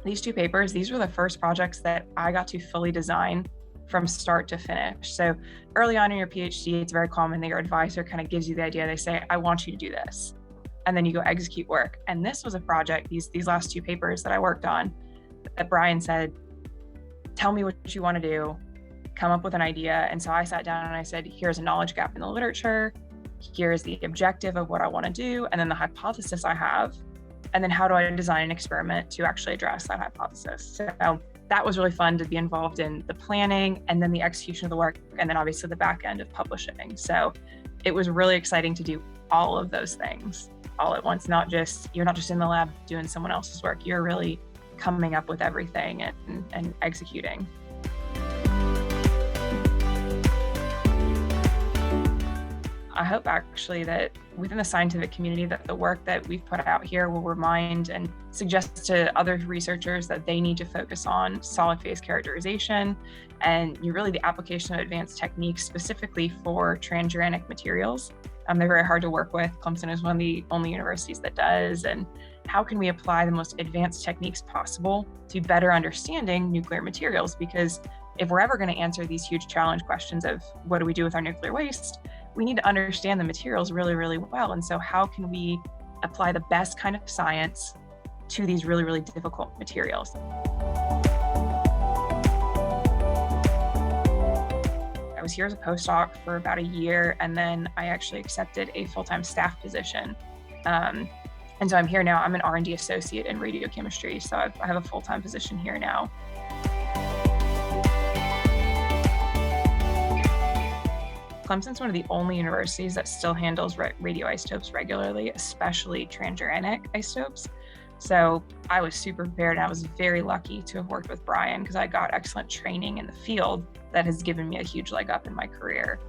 these two papers, these were the first projects that I got to fully design from start to finish. So early on in your PhD, it's very common that your advisor kind of gives you the idea. They say, I want you to do this. And then you go execute work. And this was a project, these last two papers that I worked on, that Brian said, tell me what you want to do, come up with an idea. And so I sat down and I said, here's a knowledge gap in the literature. Here's the objective of what I want to do. And then the hypothesis I have. And then how do I design an experiment to actually address that hypothesis? So that was really fun to be involved in the planning and then the execution of the work, and then obviously the back end of publishing. So it was really exciting to do all of those things all at once. You're not just in the lab doing someone else's work, you're really coming up with everything and executing. I hope actually that within the scientific community that the work that we've put out here will remind and suggest to other researchers that they need to focus on solid phase characterization and really the application of advanced techniques specifically for transuranic materials. They're very hard to work with. Clemson is one of the only universities that does. And how can we apply the most advanced techniques possible to better understanding nuclear materials? Because if we're ever going to answer these huge challenge questions of what do we do with our nuclear waste, we need to understand the materials really, really well. And so how can we apply the best kind of science to these really, really difficult materials? I was here as a postdoc for about a year, and then I actually accepted a full-time staff position. And so I'm here now. I'm an R&D associate in radiochemistry, so I have a full-time position here now. Clemson's one of the only universities that still handles radioisotopes regularly, especially transuranic isotopes. So I was super prepared, and I was very lucky to have worked with Brian because I got excellent training in the field that has given me a huge leg up in my career.